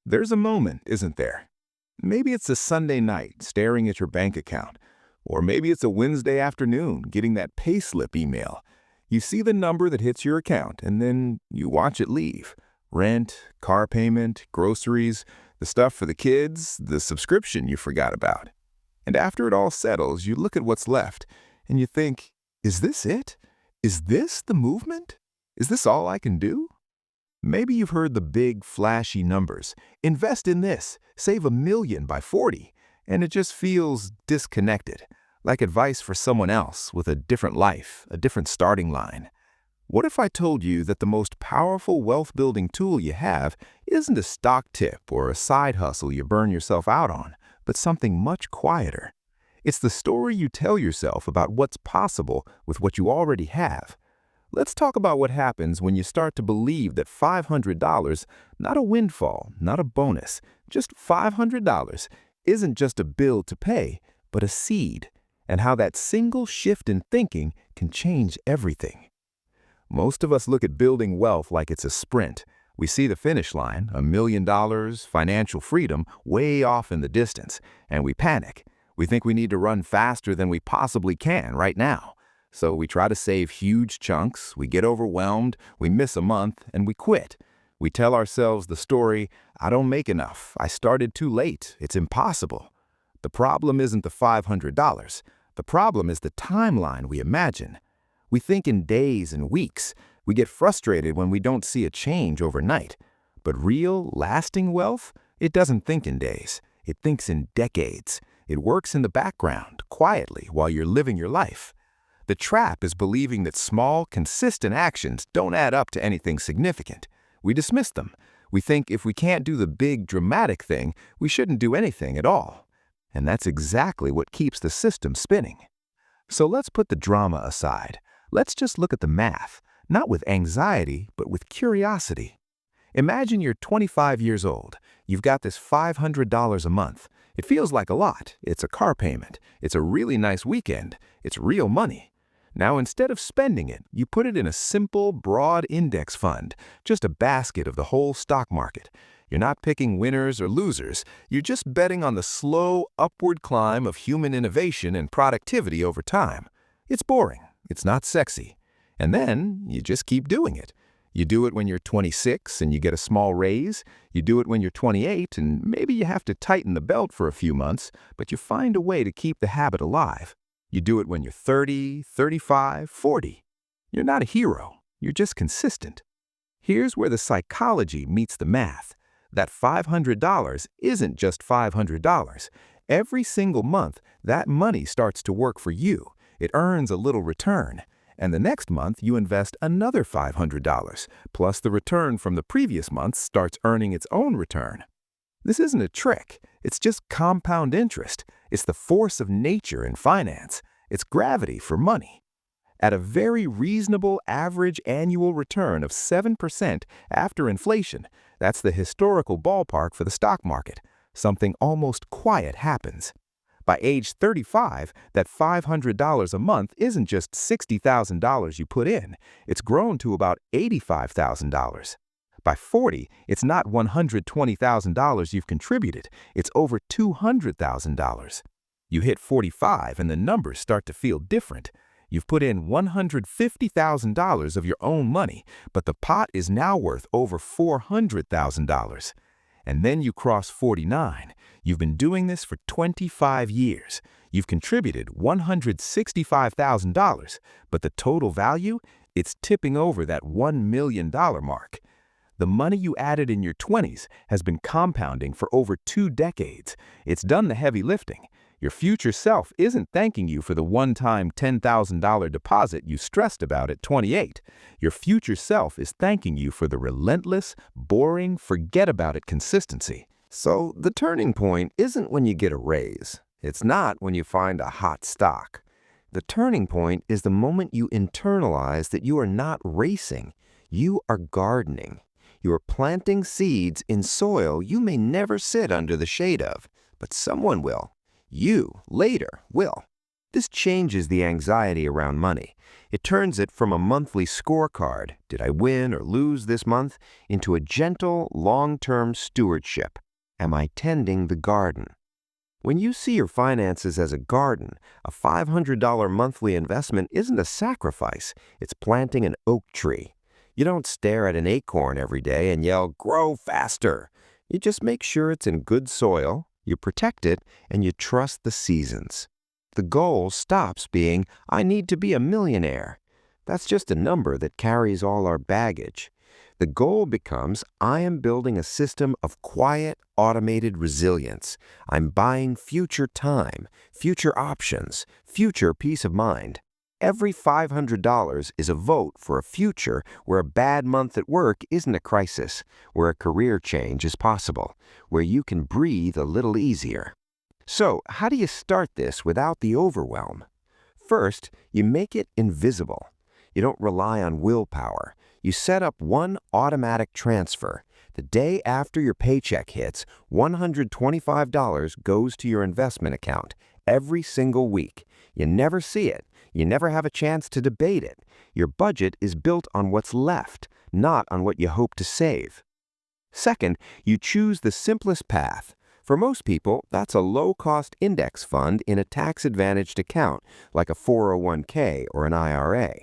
There's a moment, isn't there? Maybe it's a Sunday night staring at your bank account, or maybe it's a Wednesday afternoon getting that payslip email. You see the number that hits your account, and then you watch it leave. Rent, car payment, groceries, the stuff for the kids, the subscription you forgot about. And after it all settles, you look at what's left, and you think, is this it? Is this the movement? Is this all I can do? Maybe you've heard the big, flashy numbers. Invest in this, save $1 million by 40, and it just feels disconnected, like advice for someone else with a different life, a different starting line. What if I told you that the most powerful wealth-building tool you have isn't a stock tip or a side hustle you burn yourself out on, but something much quieter? It's the story you tell yourself about what's possible with what you already have. Let's talk about what happens when you start to believe that $500, not a windfall, not a bonus, just $500, isn't just a bill to pay, but a seed, and how that single shift in thinking can change everything. Most of us look at building wealth like it's a sprint. We see the finish line, $1 million, financial freedom, way off in the distance, and we panic. We think we need to run faster than we possibly can right now. So we try to save huge chunks, we get overwhelmed, we miss a month, and we quit. We tell ourselves the story, I don't make enough, I started too late, it's impossible. The problem isn't the $500. The problem is the timeline we imagine. We think in days and weeks. We get frustrated when we don't see a change overnight. But real, lasting wealth, it doesn't think in days. It thinks in decades. It works in the background, quietly, while you're living your life. The trap is believing that small, consistent actions don't add up to anything significant. We dismiss them. We think if we can't do the big, dramatic thing, we shouldn't do anything at all. And that's exactly what keeps the system spinning. So let's put the drama aside. Let's just look at the math, not with anxiety, but with curiosity. Imagine you're 25 years old. You've got this $500 a month. It feels like a lot. It's a car payment. It's a really nice weekend. It's real money. Now, instead of spending it, you put it in a simple, broad index fund, just a basket of the whole stock market. You're not picking winners or losers. You're just betting on the slow, upward climb of human innovation and productivity over time. It's boring. It's not sexy. And then you just keep doing it. You do it when you're 26 and you get a small raise. You do it when you're 28 and maybe you have to tighten the belt for a few months, but you find a way to keep the habit alive. You do it when you're 30, 35, 40. You're not a hero. You're just consistent. Here's where the psychology meets the math. That $500 isn't just $500. Every single month, that money starts to work for you. It earns a little return. And the next month, you invest another $500, plus the return from the previous month starts earning its own return. This isn't a trick. It's just compound interest. It's the force of nature in finance. It's gravity for money. At a very reasonable average annual return of 7% after inflation, that's the historical ballpark for the stock market. Something almost quiet happens. By age 35, that $500 a month isn't just $60,000 you put in. It's grown to about $85,000. By 40, it's not $120,000 you've contributed. It's over $200,000. You hit 45 and the numbers start to feel different. You've put in $150,000 of your own money, but the pot is now worth over $400,000. And then you cross 49. You've been doing this for 25 years. You've contributed $165,000, but the total value, it's tipping over that $1 million mark. The money you added in your 20s has been compounding for over 2 decades. It's done the heavy lifting. Your future self isn't thanking you for the one-time $10,000 deposit you stressed about at 28. Your future self is thanking you for the relentless, boring, forget-about-it consistency. So the turning point isn't when you get a raise. It's not when you find a hot stock. The turning point is the moment you internalize that you are not racing. You are gardening. You are planting seeds in soil you may never sit under the shade of, but someone will. You, later, will. This changes the anxiety around money. It turns it from a monthly scorecard, did I win or lose this month, into a gentle, long-term stewardship. Am I tending the garden? When you see your finances as a garden, a $500 monthly investment isn't a sacrifice, it's planting an oak tree. You don't stare at an acorn every day and yell, "Grow faster!" You just make sure it's in good soil, you protect it, and you trust the seasons. The goal stops being, "I need to be a millionaire." That's just a number that carries all our baggage. The goal becomes, "I am building a system of quiet, automated resilience. I'm buying future time, future options, future peace of mind." Every $500 is a vote for a future where a bad month at work isn't a crisis, where a career change is possible, where you can breathe a little easier. So, how do you start this without the overwhelm? First, you make it invisible. You don't rely on willpower. You set up one automatic transfer. The day after your paycheck hits, $125 goes to your investment account every single week. You never see it. You never have a chance to debate it. Your budget is built on what's left, not on what you hope to save. Second, you choose the simplest path. For most people, that's a low-cost index fund in a tax-advantaged account, like a 401k or an IRA.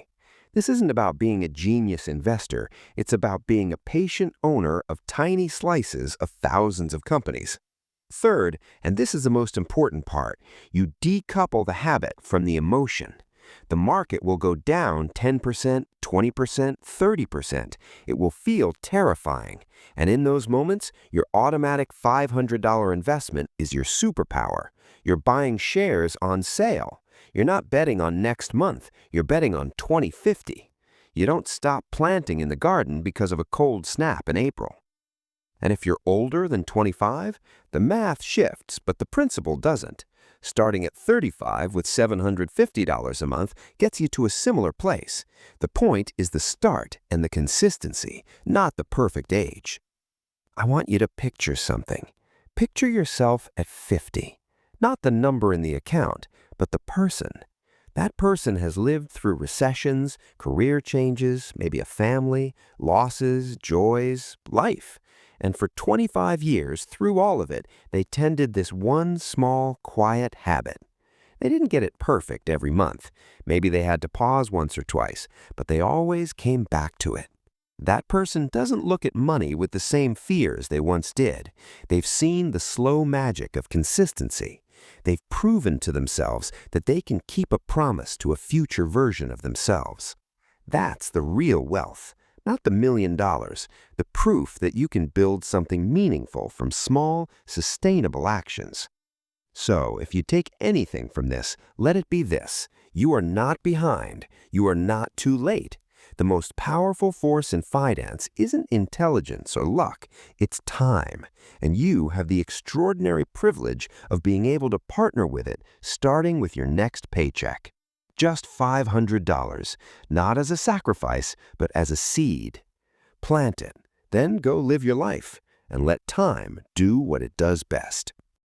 This isn't about being a genius investor. It's about being a patient owner of tiny slices of thousands of companies. Third, and this is the most important part, you decouple the habit from the emotion. The market will go down 10%, 20%, 30%. It will feel terrifying. And in those moments, your automatic $500 investment is your superpower. You're buying shares on sale. You're not betting on next month. You're betting on 2050. You don't stop planting in the garden because of a cold snap in April. And if you're older than 25, the math shifts, but the principle doesn't. Starting at 35 with $750 a month gets you to a similar place. The point is the start and the consistency, not the perfect age. I want you to picture something. Picture yourself at 50. Not the number in the account, but the person. That person has lived through recessions, career changes, maybe a family, losses, joys, life. And for 25 years, through all of it, they tended this one small, quiet habit. They didn't get it perfect every month. Maybe they had to pause once or twice, but they always came back to it. That person doesn't look at money with the same fears they once did. They've seen the slow magic of consistency. They've proven to themselves that they can keep a promise to a future version of themselves. That's the real wealth. Not the $1 million, the proof that you can build something meaningful from small, sustainable actions. So, if you take anything from this, let it be this: you are not behind, you are not too late. The most powerful force in finance isn't intelligence or luck, it's time. And you have the extraordinary privilege of being able to partner with it, starting with your next paycheck. Just $500, not as a sacrifice, but as a seed. Plant it, then go live your life, and let time do what it does best.